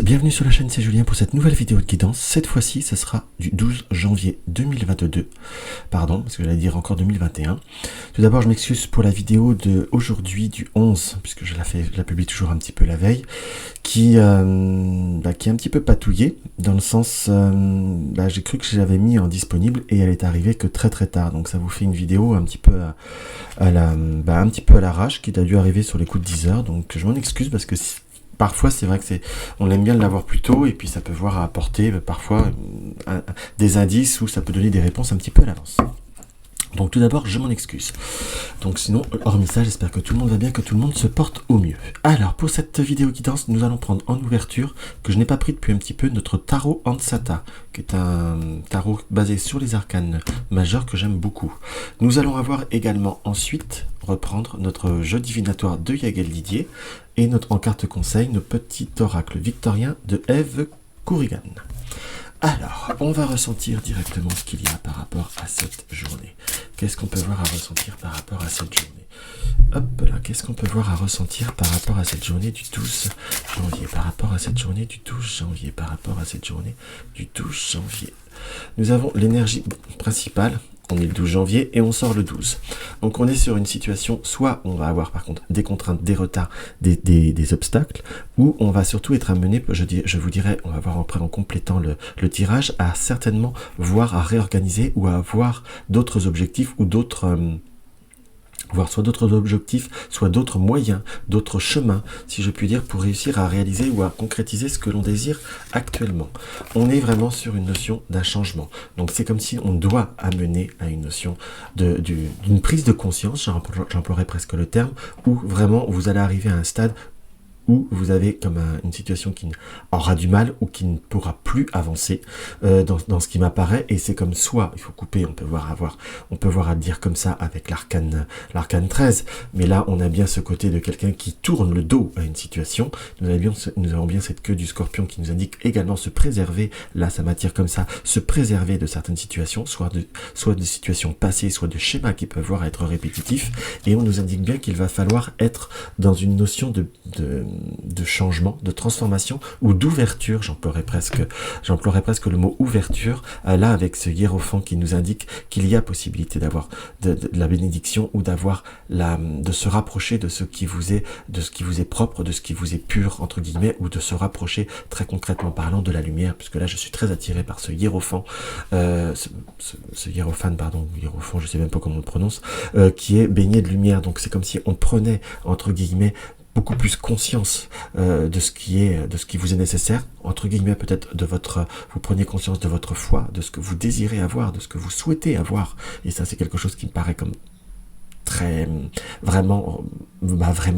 bienvenue sur la chaîne, c'est Julien pour cette nouvelle vidéo de guidance. Cette fois-ci, ce sera du 12 janvier 2022, pardon, parce que j'allais dire encore 2021. Tout d'abord, je m'excuse pour la vidéo de aujourd'hui du 11, puisque je la publie toujours un petit peu la veille, qui est un petit peu patouillée, dans le sens, j'ai cru que je l'avais mis en disponible et elle est arrivée que très très tard. Donc ça vous fait une vidéo un petit peu à l'arrache, qui a dû arriver sur les coups de 10 heures. Donc je m'en excuse parce que parfois, c'est vrai que on aime bien l'avoir plus tôt et puis ça peut apporter parfois des indices ou ça peut donner des réponses un petit peu à l'avance. Donc tout d'abord, je m'en excuse. Donc sinon, hormis ça, j'espère que tout le monde va bien, que tout le monde se porte au mieux. Alors, pour cette vidéo guidance, nous allons prendre en ouverture, que je n'ai pas pris depuis un petit peu, notre tarot Ansata, qui est un tarot basé sur les arcanes majeurs que j'aime beaucoup. Nous allons avoir également ensuite reprendre notre jeu divinatoire de Yagel Didier et en carte conseil, nos petits oracles victoriens de Eve Corrigan. Alors, on va ressentir directement ce qu'il y a par rapport à cette journée. Qu'est-ce qu'on peut voir à ressentir par rapport à cette journée? Hop là, qu'est-ce qu'on peut voir à ressentir par rapport à cette journée du 12 janvier? Par rapport à cette journée du 12 janvier? Par rapport à cette journée du 12 janvier? Nous avons l'énergie principale. On est le 12 janvier et on sort le 12. Donc on est sur une situation, soit on va avoir par contre des contraintes, des retards, des obstacles, ou on va surtout être amené, je vous dirais, on va voir après en complétant le tirage, à certainement voir à réorganiser ou à avoir d'autres objectifs ou d'autres... voir soit d'autres objectifs, soit d'autres moyens, d'autres chemins, si je puis dire, pour réussir à réaliser ou à concrétiser ce que l'on désire actuellement. On est vraiment sur une notion d'un changement. Donc c'est comme si on doit amener à une notion d'une prise de conscience, j'emploierais presque le terme, où vraiment vous allez arriver à un stade où vous avez comme une situation qui aura du mal ou qui ne pourra plus avancer dans ce qui m'apparaît, et c'est comme soit, il faut couper, on peut voir à le dire comme ça avec l'arcane 13, mais là on a bien ce côté de quelqu'un qui tourne le dos à une situation. Nous avons bien cette queue du scorpion qui nous indique également se préserver, là ça m'attire comme ça, se préserver de certaines situations, soit de situations passées, soit de schémas qui peuvent voir être répétitifs, et on nous indique bien qu'il va falloir être dans une notion de changement, de transformation ou d'ouverture. J'emploierais presque le mot ouverture, là avec ce hiérophant qui nous indique qu'il y a possibilité d'avoir de la bénédiction ou de se rapprocher de ce qui vous est propre, de ce qui vous est pur entre guillemets, ou de se rapprocher très concrètement parlant de la lumière, puisque là je suis très attiré par ce hiérophant, ce hiérophane, pardon, hiérophant, je sais même pas comment on le prononce, qui est baigné de lumière. Donc c'est comme si on prenait entre guillemets beaucoup plus conscience de ce qui vous est nécessaire, entre guillemets peut-être vous preniez conscience de votre foi, de ce que vous désirez avoir, de ce que vous souhaitez avoir, et ça c'est quelque chose qui me paraît comme très vraiment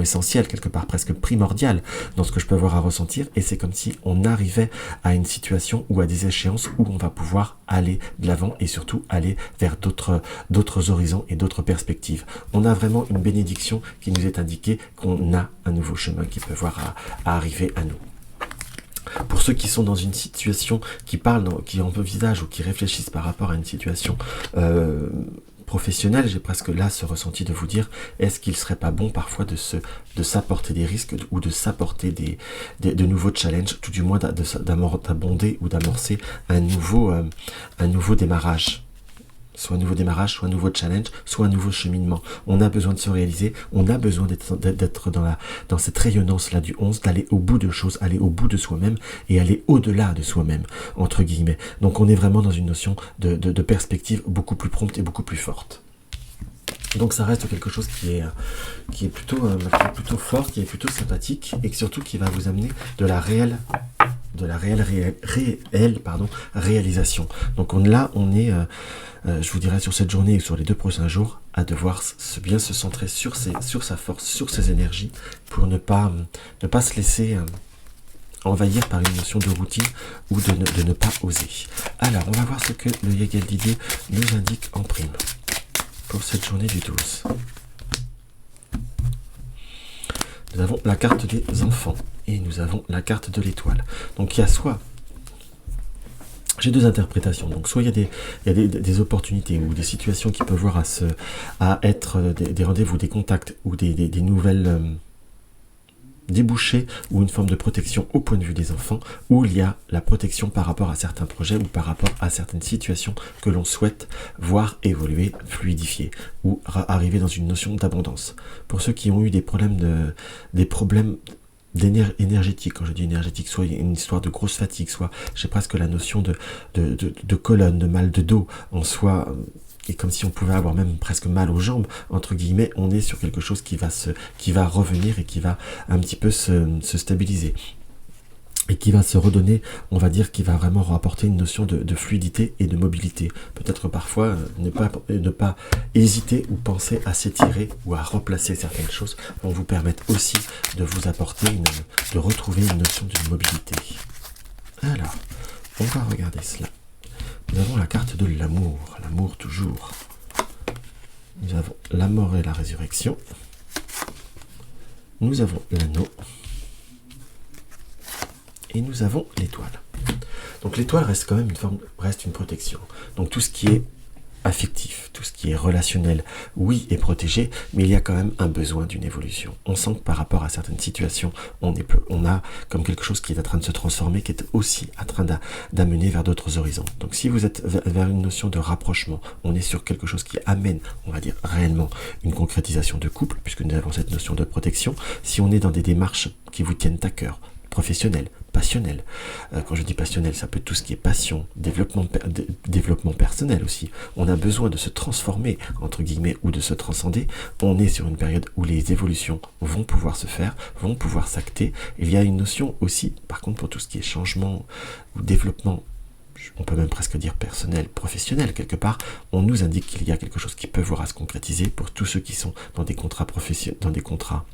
essentiel, quelque part presque primordial dans ce que je peux avoir à ressentir, et c'est comme si on arrivait à une situation ou à des échéances où on va pouvoir aller de l'avant et surtout aller vers d'autres horizons et d'autres perspectives. On a vraiment une bénédiction qui nous est indiquée qu'on a un nouveau chemin qui peut voir à arriver à nous. Pour ceux qui sont dans une situation qui envisagent ou qui réfléchissent par rapport à une situation professionnel, j'ai presque là ce ressenti de vous dire, est-ce qu'il serait pas bon parfois de s'apporter des risques ou de s'apporter de nouveaux challenges, tout du moins d'abonder ou d'amorcer un nouveau démarrage. Soit un nouveau démarrage, soit un nouveau challenge, soit un nouveau cheminement. On a besoin de se réaliser, on a besoin d'être dans cette rayonnance-là du 11, d'aller au bout de choses, aller au bout de soi-même et aller au-delà de soi-même, entre guillemets. Donc on est vraiment dans une notion de perspective beaucoup plus prompte et beaucoup plus forte. Donc ça reste quelque chose qui est plutôt fort, qui est plutôt sympathique, et surtout qui va vous amener de la réelle réalisation. Donc on est, je vous dirais, sur cette journée et sur les 2 prochains jours, à devoir bien se centrer sur sa force, sur ses énergies, pour ne pas se laisser envahir par une notion de routine ou de ne pas oser. Alors, on va voir ce que le Yagel Didier nous indique en prime pour cette journée du 12. Nous avons la carte des enfants et nous avons la carte de l'étoile. Donc il y a soit... J'ai 2 interprétations, donc soit il y a des opportunités ou des situations qui peuvent voir à être des rendez-vous, des contacts ou des nouvelles débouché ou une forme de protection au point de vue des enfants, où il y a la protection par rapport à certains projets ou par rapport à certaines situations que l'on souhaite voir évoluer, fluidifier, ou arriver dans une notion d'abondance. Pour ceux qui ont eu des problèmes énergétique, quand je dis énergétique, soit une histoire de grosse fatigue, soit j'ai presque la notion de colonne, de mal de dos, en soi, et comme si on pouvait avoir même presque mal aux jambes, entre guillemets, on est sur quelque chose qui va revenir et qui va un petit peu se stabiliser. Et qui va se redonner, on va dire, qui va vraiment rapporter une notion de fluidité et de mobilité. Peut-être parfois ne pas hésiter ou penser à s'étirer ou à replacer certaines choses vont vous permettre aussi de vous apporter, de retrouver une notion de mobilité. Alors, on va regarder cela. Nous avons la carte de l'amour toujours. Nous avons la mort et la résurrection. Nous avons l'anneau. Et nous avons l'étoile. Donc l'étoile reste quand même reste une protection. Donc tout ce qui est affectif, tout ce qui est relationnel, oui, est protégé, mais il y a quand même un besoin d'une évolution. On sent que par rapport à certaines situations, on a comme quelque chose qui est en train de se transformer, qui est aussi en train d'amener vers d'autres horizons. Donc si vous êtes vers une notion de rapprochement, on est sur quelque chose qui amène, on va dire réellement, une concrétisation de couple, puisque nous avons cette notion de protection. Si on est dans des démarches qui vous tiennent à cœur, professionnel, passionnel. Quand je dis passionnel, ça peut être tout ce qui est passion, développement personnel aussi. On a besoin de se transformer, entre guillemets, ou de se transcender. On est sur une période où les évolutions vont pouvoir se faire, vont pouvoir s'acter. Il y a une notion aussi, par contre, pour tout ce qui est changement ou développement, on peut même presque dire personnel, professionnel, quelque part, on nous indique qu'il y a quelque chose qui peut voir à se concrétiser pour tous ceux qui sont dans des contrats professionnels, dans des contrats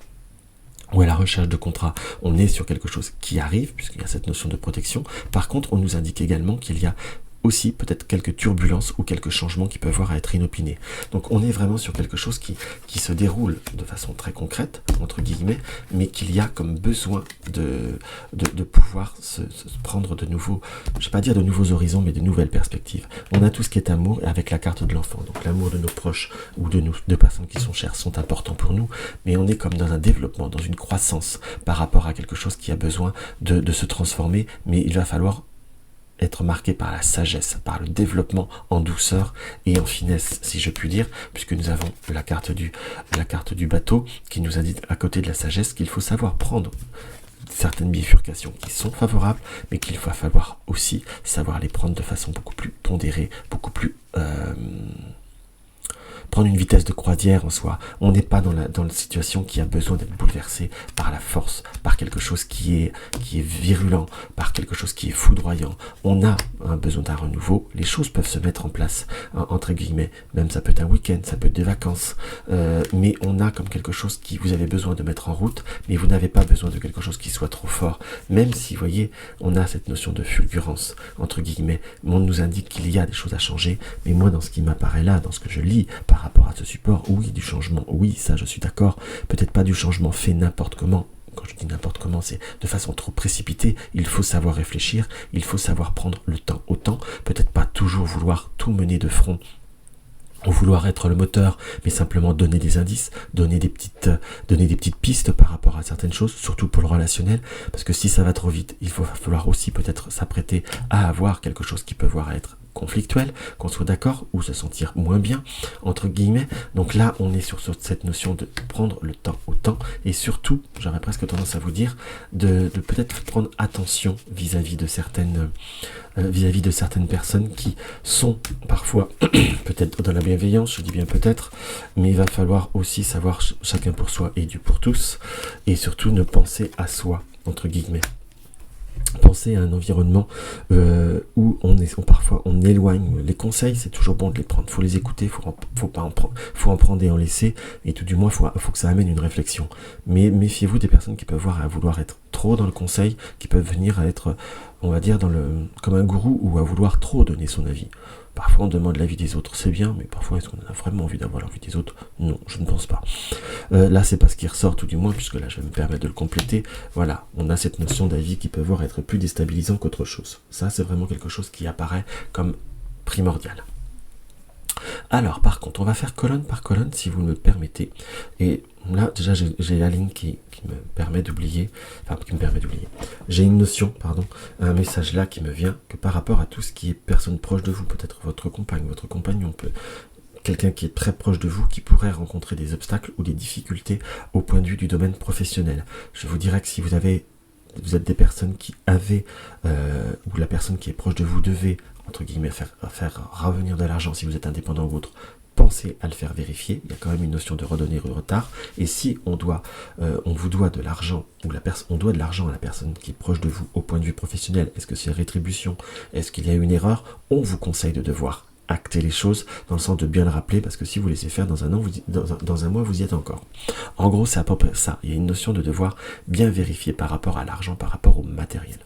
ou à la recherche de contrat, on est sur quelque chose qui arrive, puisqu'il y a cette notion de protection. Par contre, on nous indique également qu'il y a aussi peut-être quelques turbulences ou quelques changements qui peuvent avoir à être inopinés. Donc on est vraiment sur quelque chose qui se déroule de façon très concrète, entre guillemets, mais qu'il y a comme besoin de pouvoir se prendre de nouveaux, je ne vais pas dire de nouveaux horizons, mais de nouvelles perspectives. On a tout ce qui est amour avec la carte de l'enfant. Donc l'amour de nos proches ou de personnes qui sont chères sont importants pour nous, mais on est comme dans un développement, dans une croissance par rapport à quelque chose qui a besoin de se transformer, mais il va falloir être marqué par la sagesse, par le développement en douceur et en finesse, si je puis dire, puisque nous avons la carte du bateau qui nous indique à côté de la sagesse qu'il faut savoir prendre certaines bifurcations qui sont favorables, mais qu'il va falloir aussi savoir les prendre de façon beaucoup plus pondérée, beaucoup plus prendre une vitesse de croisière en soi. On n'est pas dans la situation qui a besoin d'être bouleversée par la force, par quelque chose qui est virulent, par quelque chose qui est foudroyant. On a un besoin d'un renouveau. Les choses peuvent se mettre en place, entre guillemets. Même ça peut être un week-end, ça peut être des vacances. Mais on a comme quelque chose qui vous avez besoin de mettre en route, mais vous n'avez pas besoin de quelque chose qui soit trop fort. Même si, vous voyez, on a cette notion de fulgurance, entre guillemets. On nous indique qu'il y a des choses à changer, mais moi, dans ce qui m'apparaît là, dans ce que je lis, par rapport à ce support, oui, du changement, oui, ça je suis d'accord, peut-être pas du changement fait n'importe comment. Quand je dis n'importe comment, c'est de façon trop précipitée. Il faut savoir réfléchir, il faut savoir prendre le temps au temps, peut-être pas toujours vouloir tout mener de front ou vouloir être le moteur, mais simplement donner des indices, donner des petites pistes par rapport à certaines choses, surtout pour le relationnel, parce que si ça va trop vite, il va falloir aussi peut-être s'apprêter à avoir quelque chose qui peut voir être conflictuel, qu'on soit d'accord ou se sentir moins bien, entre guillemets. Donc là, on est sur cette notion de prendre le temps au temps et surtout, j'aurais presque tendance à vous dire, de peut-être prendre attention vis-à-vis de certaines personnes qui sont parfois peut-être dans la bienveillance, je dis bien peut-être, mais il va falloir aussi savoir chacun pour soi et Dieu pour tous, et surtout ne penser à soi, entre guillemets. Penser à un environnement où parfois on éloigne les conseils, c'est toujours bon de les prendre, faut les écouter, faut en prendre et en laisser, et tout du moins faut que ça amène une réflexion. Mais méfiez-vous des personnes qui peuvent vouloir être trop dans le conseil, qui peuvent venir à être, on va dire, comme un gourou ou à vouloir trop donner son avis. Parfois on demande l'avis des autres, c'est bien, mais parfois est-ce qu'on a vraiment envie d'avoir l'avis des autres? Non, je ne pense pas. Là c'est pas ce qui ressort tout du moins, puisque là je vais me permettre de le compléter. Voilà, on a cette notion d'avis qui peut voir être plus déstabilisant qu'autre chose. Ça c'est vraiment quelque chose qui apparaît comme primordial. Alors, par contre, on va faire colonne par colonne, si vous me le permettez. Et là, déjà, j'ai la ligne qui me permet d'oublier, j'ai une notion, pardon, un message là qui me vient, que par rapport à tout ce qui est personne proche de vous, peut-être votre compagne, votre compagnon, quelqu'un qui est très proche de vous, qui pourrait rencontrer des obstacles ou des difficultés au point de vue du domaine professionnel. Je vous dirais que si vous êtes des personnes qui avaient, ou la personne qui est proche de vous devait, entre guillemets, faire revenir de l'argent si vous êtes indépendant ou autre, pensez à le faire vérifier. Il y a quand même une notion de redonner le retard. Et si on vous doit de l'argent, ou on doit de l'argent à la personne qui est proche de vous au point de vue professionnel, est-ce que c'est rétribution, est-ce qu'il y a une erreur, on vous conseille de devoir acter les choses, dans le sens de bien le rappeler, parce que si vous laissez faire dans un an, dans un mois, vous y êtes encore. En gros, c'est à peu près ça. Il y a une notion de devoir bien vérifier par rapport à l'argent, par rapport au matériel.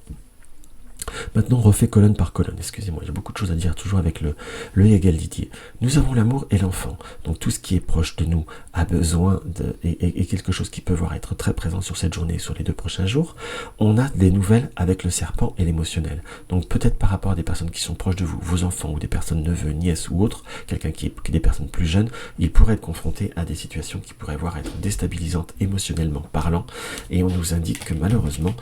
Maintenant, on refait colonne par colonne. Excusez-moi, j'ai beaucoup de choses à dire, toujours avec le égal Didier. Nous avons l'amour et l'enfant. Donc tout ce qui est proche de nous a besoin et quelque chose qui peut voir être très présent sur cette journée, sur les 2 prochains jours. On a des nouvelles avec le serpent et l'émotionnel. Donc peut-être par rapport à des personnes qui sont proches de vous, vos enfants ou des personnes neveux, nièces ou autres, quelqu'un qui est des personnes plus jeunes, il pourrait être confronté à des situations qui pourraient voir être déstabilisantes émotionnellement parlant. Et on nous indique que malheureusement,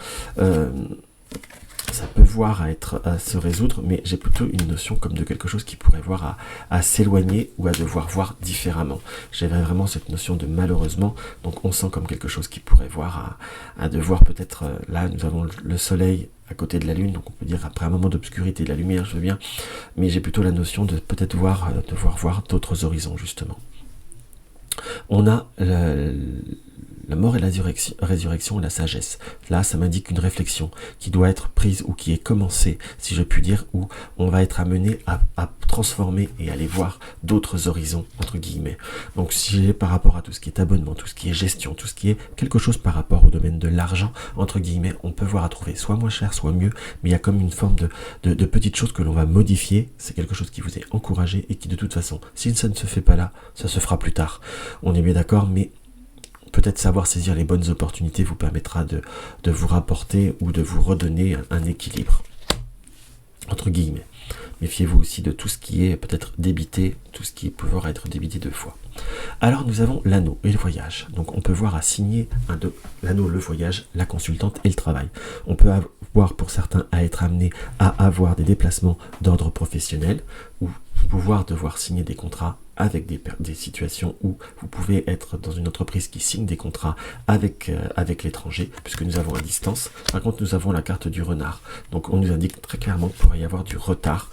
ça peut voir à se résoudre, mais j'ai plutôt une notion comme de quelque chose qui pourrait voir à s'éloigner ou à devoir voir différemment. J'avais vraiment cette notion de malheureusement, donc on sent comme quelque chose qui pourrait voir à devoir peut-être, là nous avons le soleil à côté de la lune, donc on peut dire après un moment d'obscurité, de la lumière, je veux bien, mais j'ai plutôt la notion de peut-être devoir voir d'autres horizons justement. On a la mort et la résurrection et la sagesse. Là, ça m'indique une réflexion qui doit être prise ou qui est commencée, si je puis dire, où on va être amené à transformer et aller voir d'autres horizons, entre guillemets. Donc, si j'ai par rapport à tout ce qui est abonnement, tout ce qui est gestion, tout ce qui est quelque chose par rapport au domaine de l'argent, entre guillemets, on peut voir à trouver soit moins cher, soit mieux, mais il y a comme une forme de petites choses que l'on va modifier. C'est quelque chose qui vous est encouragé et qui, de toute façon, si ça ne se fait pas là, ça se fera plus tard. On est bien d'accord, mais peut-être savoir saisir les bonnes opportunités vous permettra de vous rapporter ou de vous redonner un équilibre, entre guillemets. Méfiez-vous aussi de tout ce qui est peut-être débité, tout ce qui peut pouvoir être débité 2 fois. Alors nous avons l'anneau et le voyage. Donc on peut voir à signer l'anneau, le voyage, la consultante et le travail. On peut avoir pour certains à être amené à avoir des déplacements d'ordre professionnel ou pouvoir devoir signer des contrats avec des situations où vous pouvez être dans une entreprise qui signe des contrats avec l'étranger, puisque nous avons à distance. Par contre, nous avons la carte du renard. Donc, on nous indique très clairement qu'il pourrait y avoir du retard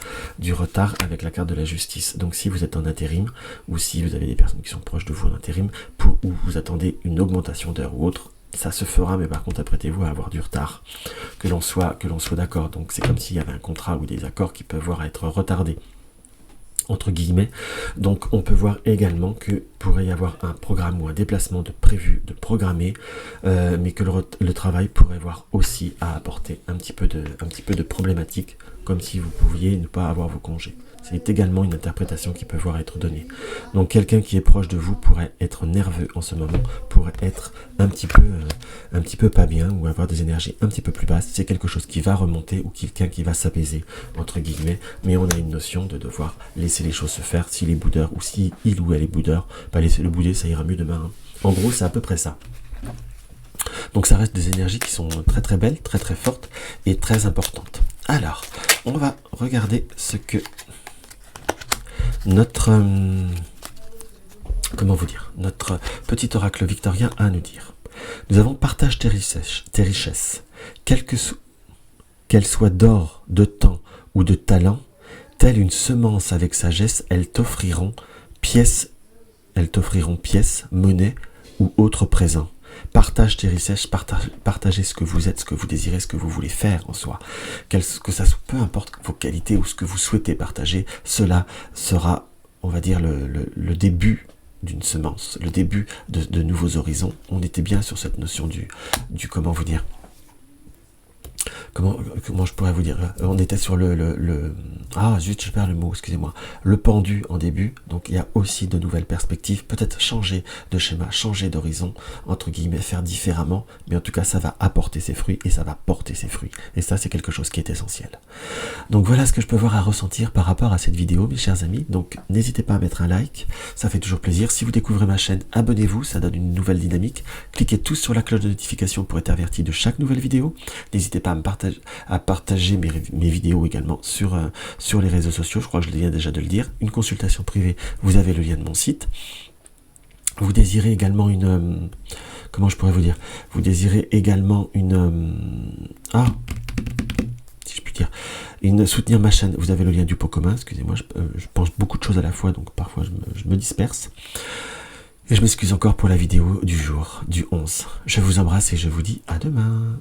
avec la carte de la justice. Donc, si vous êtes en intérim, ou si vous avez des personnes qui sont proches de vous en intérim, ou vous attendez une augmentation d'heures ou autre, ça se fera, mais par contre, apprêtez-vous à avoir du retard, que l'on soit d'accord. Donc, c'est comme s'il y avait un contrat ou des accords qui peuvent voir être retardés, entre guillemets. Donc on peut voir également que pourrait y avoir un programme ou un déplacement de programmé, mais que le travail pourrait voir aussi à apporter un petit peu de problématique, comme si vous pouviez ne pas avoir vos congés. C'est également une interprétation qui peut voir être donnée. Donc quelqu'un qui est proche de vous pourrait être nerveux en ce moment, pourrait être un petit peu pas bien, ou avoir des énergies un petit peu plus basses. C'est quelque chose qui va remonter, ou quelqu'un qui va s'apaiser, entre guillemets, mais on a une notion de devoir laisser les choses se faire. S'il est boudeur, ou si il ou elle est boudeur, pas laisser le bouder, ça ira mieux demain, hein. En gros, c'est à peu près ça. Donc ça reste des énergies qui sont très très belles, très très fortes et très importantes. Alors, on va regarder ce que notre petit oracle victorien a à nous dire. Nous avons partage tes richesses, qu'elles soient d'or, de temps ou de talent, telle une semence avec sagesse, elles t'offriront pièces, monnaie ou autres présents. Partage tes richesses, partagez ce que vous êtes, ce que vous désirez, ce que vous voulez faire en soi. Que ça soit, peu importe vos qualités ou ce que vous souhaitez partager, cela sera, on va dire, le début d'une semence, le début de nouveaux horizons. On était bien sur cette notion du comment vous dire, comment je pourrais vous dire, on était sur ah zut, je perds le mot, excusez-moi, le pendu en début, donc il y a aussi de nouvelles perspectives, peut-être changer de schéma, changer d'horizon, entre guillemets, faire différemment, mais en tout cas ça va apporter ses fruits et ça va porter ses fruits, et ça c'est quelque chose qui est essentiel. Donc voilà ce que je peux voir à ressentir par rapport à cette vidéo, mes chers amis. Donc n'hésitez pas à mettre un like, ça fait toujours plaisir. Si vous découvrez ma chaîne, abonnez-vous, ça donne une nouvelle dynamique. Cliquez tous sur la cloche de notification pour être averti de chaque nouvelle vidéo. N'hésitez pas à partager mes vidéos également sur les réseaux sociaux, je crois que je viens déjà de le dire. Une consultation privée, vous avez le lien de mon site. Vous désirez également une... comment je pourrais vous dire? Vous désirez également une... si je puis dire, soutenir ma chaîne, vous avez le lien du pot commun, excusez-moi, je pense beaucoup de choses à la fois, donc parfois je me disperse. Et je m'excuse encore pour la vidéo du jour, du 11. Je vous embrasse et je vous dis à demain.